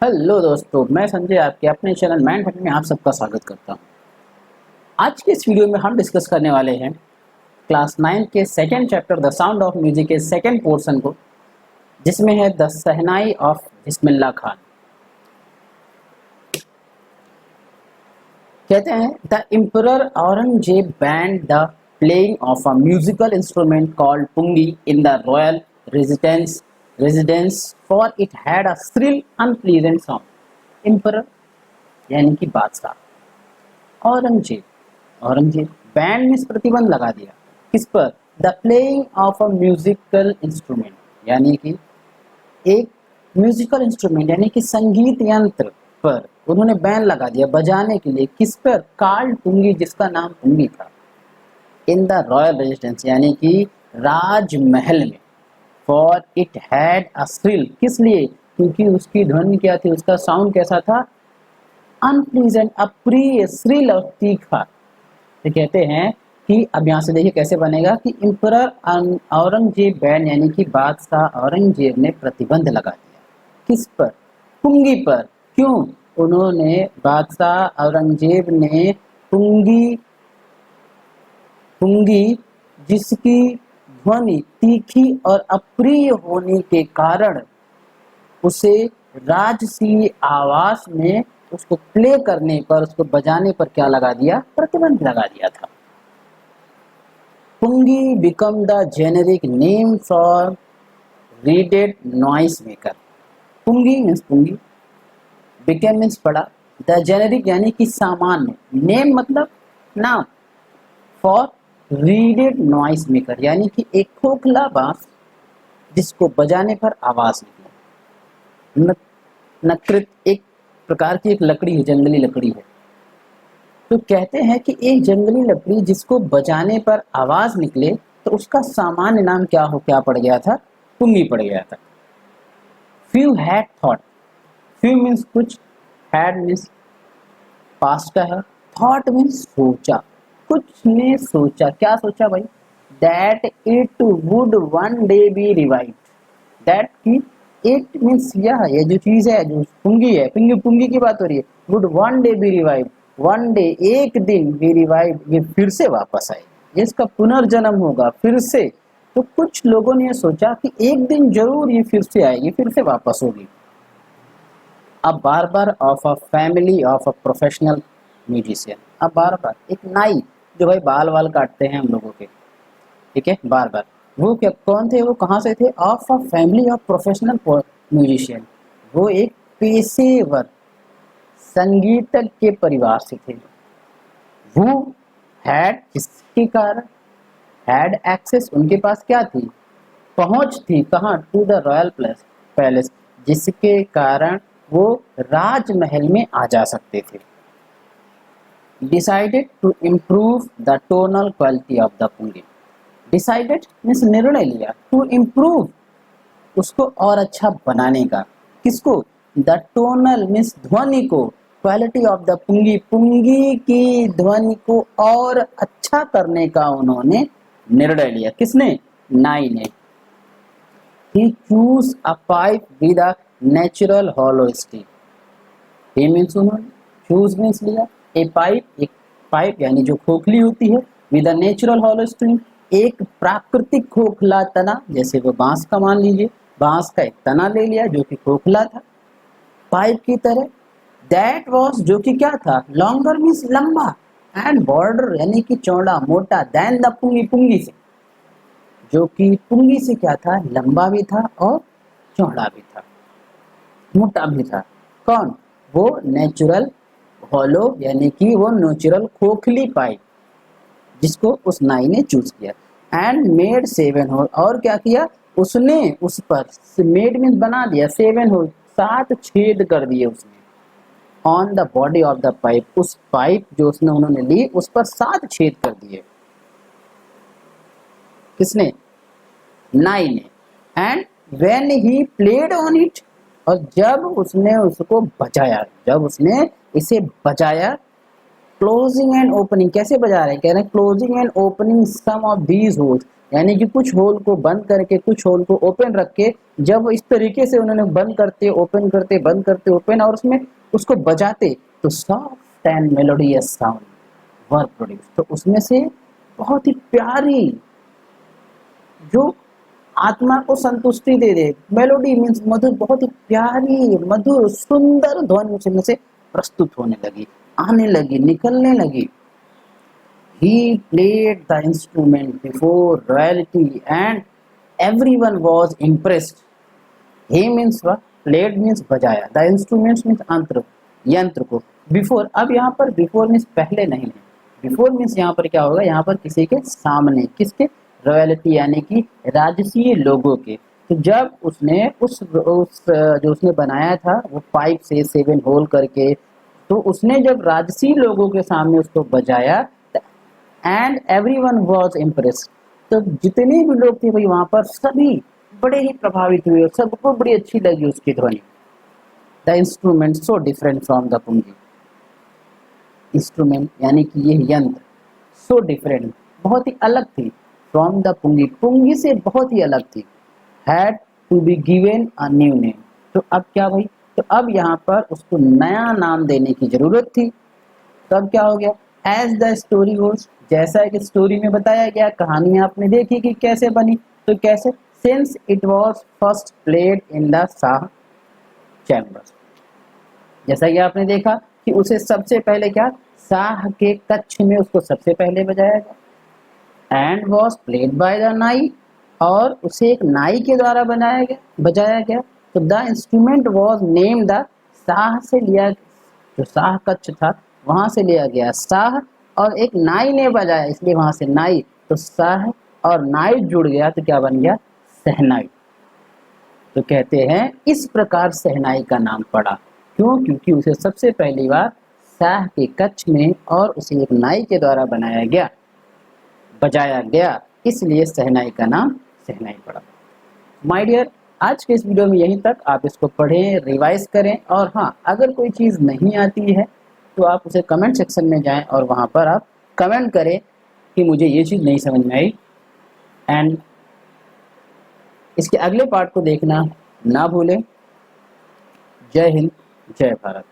Hello दोस्तों, मैं संजय आपके अपने चैनल मैन फैक्ट में आप सबका स्वागत करता हूं। आज के इस वीडियो में हम डिस्कस करने वाले हैं क्लास 9 के second chapter the sound of music के सेकंड पोर्शन को, जिसमें है द शहनाई ऑफ बिस्मिल्लाह खान। कहते हैं the emperor Aurangzeb banned the playing of a musical instrument called pungi in the royal residence for it had a shrill unpleasant sound. Emperor यानी कि बादशाह, Aurangzeb band में प्रतिबंध लगा दिया। किस पर? The playing of a musical instrument, यानी कि एक म्यूजिकल इंस्ट्रूमेंट यानी कि संगीत यंत्र पर उन्होंने बैन लगा दिया बजाने के लिए। किस पर? कार्ल पुंगी, जिसका नाम पुंगी था। इन द रॉयल रेजिडेंस यानी कि राजमहल में। For it had a shrill, किस लिए? क्योंकि उसकी ध्वनि क्या थी, उसका साउंड कैसा था? अनप्लीजेंट, अप्रिय, श्रिल और तीखा। तो कहते हैं कि अब यहाँ से देखिए कैसे बनेगा कि एम्परर औरंगजेब बैंड यानी कि बादशाह औरंगजेब ने प्रतिबंध लगा दिया। किस पर? पुंगी पर। क्यों? उन्होंने बादशाह औरंगजेब ने पुंगी पुंगी जिसकी ध्वनि तीखी और अप्रिय होने के कारण उसे राजसी आवास में उसको प्ले करने पर, उसको बजाने पर क्या लगा दिया? प्रतिबंध लगा दिया था। Pungi become the generic name for reeded noise maker. Pungi means pungi, become means पड़ा, द जेनेरिक यानी कि सामान्य, नेम मतलब नाम, फॉर रीडेड नॉइस मेकर यानी कि एक खोखला बांस जिसको बजाने पर आवाज निकले। नकृत एक प्रकार की एक लकड़ी है, जंगली लकड़ी है। तो कहते हैं कि एक जंगली लकड़ी जिसको बजाने पर आवाज निकले तो उसका सामान्य नाम क्या पड़ गया था? पुंगी पड़ गया था। Few had thought, few means कुछ, हैड मीन्स पास्ट का है, थॉट मीन्स सोचा, कुछ ने सोचा। क्या सोचा भाई? That it would one day B revived. That की इट मीन्स ये जो चीज है, जो पुंगी है, पुंगी की बात हो रही है, would one day B revived, one day एक दिन बी रिवाइव्ड, ये फिर से वापस आए, ये इसका पुनर्जन्म होगा फिर से। तो कुछ लोगों ने सोचा कि एक दिन जरूर ये फिर से आएगी, फिर से वापस होगी। अब barber of a family of a professional musician. अब बार बार एक नाई जो भाई बाल वाल काटते हैं हम लोगों के, ठीक है, बार बार, वो क्या कौन थे? वो कहाँ से थे? Of a family of professional musician, वो एक पेशेवर संगीतज्ञ के परिवार से थे। वो हैड, किसके कारण? हैड एक्सेस, उनके पास क्या थी? पहुंच थी, कहाँ? टू द रॉयल पैलेस, जिसके कारण वो राजमहल में आ जा सकते थे। Decided to improve the tonal quality of the pungi. Decided means निर्णय लिया, टू इम्प्रूव उसको और अच्छा बनाने का। किसको? द टोनल मीन्स ध्वनि को, क्वालिटी ऑफ द पुंगी, पुंगी की ध्वनि को और अच्छा करने का उन्होंने निर्णय लिया। किसने? नाई ने। He chose a pipe with a natural hollow string. He means उन्होंने, choose means लिया, a pipe, एक पाइप यानी जो खोखली होती है, with a natural hollow string, एक प्राकृतिक खोखला तना, जैसे वो बांस का मान लीजिए, बांस का एक तना ले लिया जो कि खोखला था पाइप की तरह। That was, जो कि क्या था? Longer means लंबा, and border यानी कि चौड़ा मोटा, than the पुंगी, पुंगी से, जो कि पुंगी से क्या था? लंबा भी था और चौड़ा भी था, मोटा भी था। कौन? वो नेचुरल हॉलो यानी कि वो नेचुरल खोखली पाइप जिसको उस नाई ने चूज किया। एंड मेड 7 होल, और क्या किया? उसने उस पर, मेड मीन्स बना दिया, 7 होल, 7 छेद कर दिए उसने। On the body of the pipe, उस पाइप जो उसने उन्होंने ली उस पर 7 छेद कर दिए। किसने? नाई ने। And when he played on it, और जब उसने उसको बजाया, जब उसने इसे बजाया, क्लोजिंग एंड ओपनिंग, कैसे बजा रहे हैं? कह रहे हैं closing and opening some of these holes, यानी कि कुछ होल को बंद करके कुछ होल को ओपन रख के जब इस तरीके से उन्होंने बंद करते ओपन करते बंद करते ओपन और उसमें उसको बजाते तो soft and melodious sound were produce. तो उसमें से बहुत ही प्यारी जो आत्मा को संतुष्टि दे दे, मेलोडी मीन्स मधुर, बहुत ही प्यारी मधुर सुंदर ध्वनि उसमें से प्रस्तुत होने लगी, आने लगी, निकलने लगी। He played the instrument before royalty and everyone was impressed. He means what? Played means बजाया, the instruments means यंत्र को। Before, अब यहाँ पर before means पहले नहीं है, before means यहाँ पर क्या होगा, यहाँ पर किसी के सामने, किसके, रॉयल्टी यानी कि राजसीय लोगों के। तो जब उसने उस जो उसने बनाया था वो पाइप से 7 होल करके, तो उसने जब राजसी लोगों के सामने उसको बजाया एंड एवरीवन वाज इम्प्रेस्ड, तो जितने भी लोग थे भाई वहाँ पर सभी बड़े ही प्रभावित हुए, सबको बड़ी अच्छी लगी उसकी ध्वनि। The instrument so different from the pungi, instrument यानी कि ये यंत्र, सो डिफरेंट बहुत ही अलग थी, फ्रॉम द पुंगी, पुंगी से बहुत ही अलग थी, had to be given a new name. तो अब क्या भाई, तो अब यहाँ पर उसको नया नाम देने की जरूरत थी। तो अब क्या हो गया, एज द स्टोरी गोज, जैसा कि स्टोरी में बताया गया, कहानी आपने देखी कि कैसे बनी, तो कैसे, since it was first played in the Shah chambers, जैसा कि आपने देखा कि उसे सबसे पहले क्या, शाह के कक्ष में उसको सबसे पहले बजाया गया, and was played by the नाई, और उसे एक नाई के द्वारा बनाया गया, बजाया गया। तो the instrument was name the, Shah से लिया, जो शाह कक्ष था वहां से लिया गया शाह, और एक नाई ने बजाया इसलिए वहां से नाई, तो शाह और नाई जुड़ गया तो क्या बन गया, शहनाई। तो कहते हैं इस प्रकार शहनाई का नाम पड़ा, क्यों, क्योंकि उसे सबसे पहली बार शाह के कक्ष में और उसे एक नाई के द्वारा बनाया गया, बजाया गया, इसलिए शहनाई का नाम शहनाई पड़ा। माय डियर, आज के इस वीडियो में यहीं तक, आप इसको पढ़ें, रिवाइज करें, और हाँ अगर कोई चीज़ नहीं आती है तो आप उसे कमेंट सेक्शन में जाएं और वहाँ पर आप कमेंट करें कि मुझे ये चीज़ नहीं समझ में आई, एंड इसके अगले पार्ट को देखना ना भूलें। जय हिंद, जय भारत।